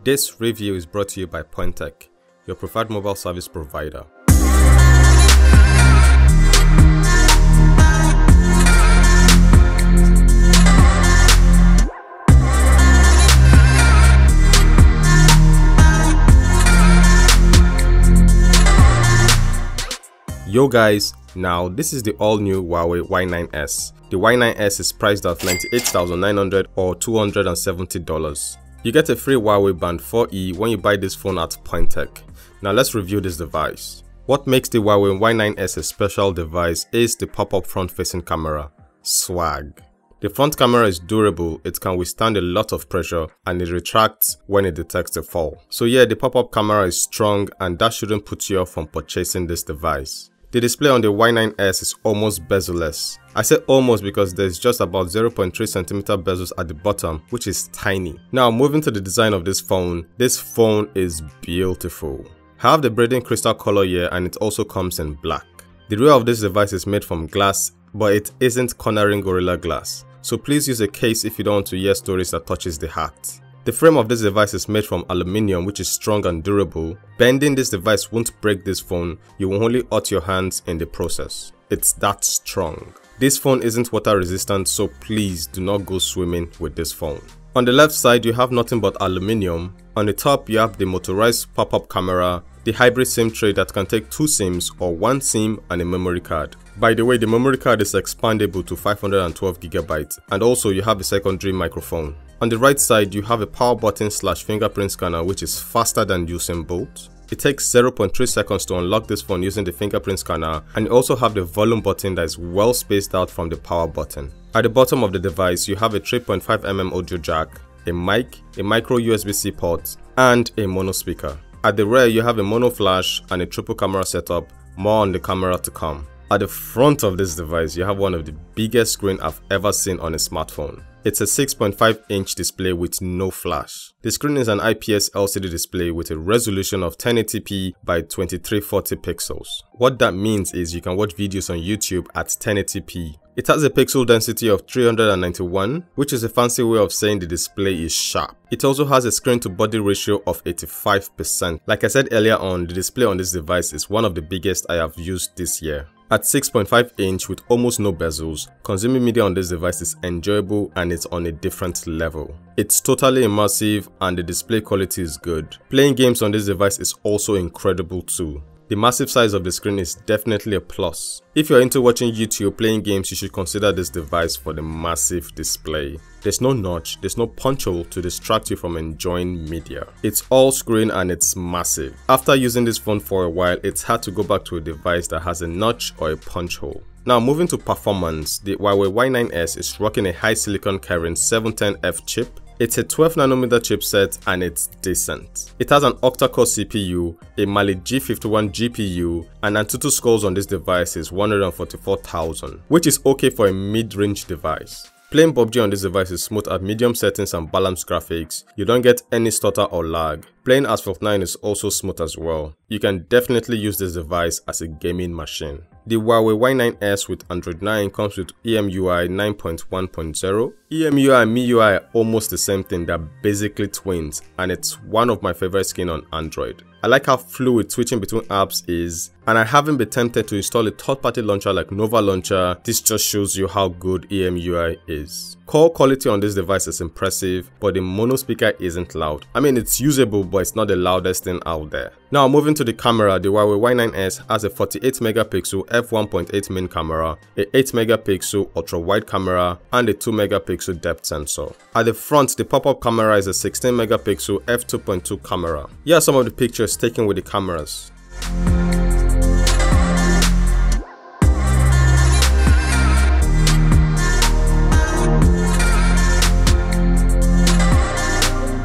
This review is brought to you by Pointech, your preferred mobile service provider. Yo guys, now this is the all-new Huawei Y9s. The Y9s is priced at $98,900 or $270. You get a free Huawei Band 4E when you buy this phone at Pointech. Now let's review this device. What makes the Huawei Y9s a special device is the pop-up front-facing camera. Swag. The front camera is durable, it can withstand a lot of pressure, and it retracts when it detects a fall. So yeah, the pop-up camera is strong and that shouldn't put you off from purchasing this device. The display on the Y9s is almost bezel-less. I say almost because there's just about 0.3 cm bezels at the bottom, which is tiny. Now moving to the design of this phone is beautiful. I have the braiding crystal color here and it also comes in black. The rear of this device is made from glass, but it isn't cornering Gorilla Glass. So please use a case if you don't want to hear stories that touches the heart. The frame of this device is made from aluminium, which is strong and durable. Bending this device won't break this phone, you will only hurt your hands in the process. It's that strong. This phone isn't water resistant, so please do not go swimming with this phone. On the left side you have nothing but aluminium. On the top you have the motorized pop-up camera, the hybrid SIM tray that can take 2 SIMs or 1 SIM and a memory card. By the way, the memory card is expandable to 512 GB, and also you have a secondary microphone. On the right side you have a power button / fingerprint scanner which is faster than Usain Bolt. It takes 0.3 seconds to unlock this phone using the fingerprint scanner, and you also have the volume button that is well spaced out from the power button. At the bottom of the device you have a 3.5mm audio jack, a mic, a micro USB-C port, and a mono speaker. At the rear you have a mono flash and a triple camera setup, more on the camera to come. At the front of this device you have one of the biggest screens I've ever seen on a smartphone. It's a 6.5-inch display with no flash. The screen is an IPS LCD display with a resolution of 1080p by 2340 pixels. What that means is you can watch videos on YouTube at 1080p. It has a pixel density of 391, which is a fancy way of saying the display is sharp. It also has a screen to body ratio of 85%. Like I said earlier on, the display on this device is one of the biggest I have used this year. At 6.5-inch with almost no bezels, consuming media on this device is enjoyable and it's on a different level. It's totally immersive and the display quality is good. Playing games on this device is also incredible too. The massive size of the screen is definitely a plus. If you're into watching YouTube playing games, you should consider this device for the massive display. There's no notch, there's no punch hole to distract you from enjoying media. It's all screen and it's massive. After using this phone for a while, it's hard to go back to a device that has a notch or a punch hole. Now moving to performance, the Huawei Y9s is rocking a high silicon Kirin 710F chip. It's a 12nm chipset and it's decent. It has an octa-core CPU, a Mali G51 GPU, and Antutu scores on this device is 144,000, which is okay for a mid-range device. Playing PUBG on this device is smooth at medium settings and balanced graphics. You don't get any stutter or lag. Playing Asphalt 9 is also smooth as well. You can definitely use this device as a gaming machine. The Huawei Y9s with Android 9 comes with EMUI 9.1.0. EMUI and MIUI are almost the same thing, they're basically twins, and it's one of my favorite skins on Android. I like how fluid switching between apps is, and I haven't been tempted to install a third-party launcher like Nova Launcher. This just shows you how good EMUI is. Call quality on this device is impressive, but the mono speaker isn't loud. I mean, it's usable, but it's not the loudest thing out there. Now moving to the camera, the Huawei Y9s has a 48MP f1.8 main camera, a 8MP ultra-wide camera, and a 2MP depth sensor. At the front, the pop-up camera is a 16MP f2.2 camera. Here are some of the pictures taken with the cameras.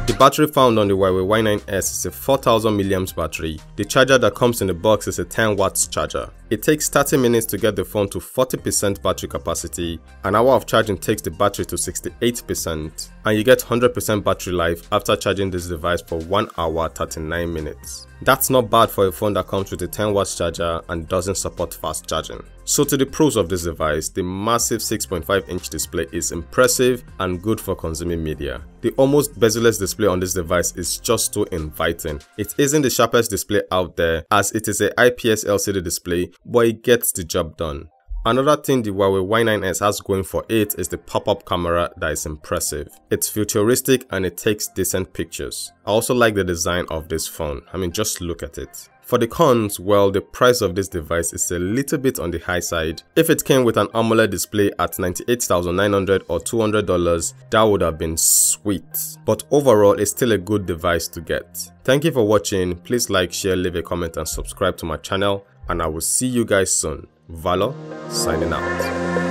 The battery found on the Huawei Y9s is a 4000 mAh battery. The charger that comes in the box is a 10W charger. It takes 30 minutes to get the phone to 40% battery capacity. An hour of charging takes the battery to 68%, and you get 100% battery life after charging this device for 1 hour 39 minutes. That's not bad for a phone that comes with a 10W charger and doesn't support fast charging. So to the pros of this device, the massive 6.5-inch display is impressive and good for consuming media. The almost bezel-less display on this device is just so inviting. It isn't the sharpest display out there as it is an IPS LCD display, but it gets the job done. Another thing the Huawei Y9s has going for it is the pop-up camera that is impressive. It's futuristic and it takes decent pictures. I also like the design of this phone. I mean, just look at it. For the cons, well, the price of this device is a little bit on the high side. If it came with an AMOLED display at $98,900 or $200, that would have been sweet. But overall, it's still a good device to get. Thank you for watching. Please like, share, leave a comment and subscribe to my channel. And I will see you guys soon. Valor, signing out.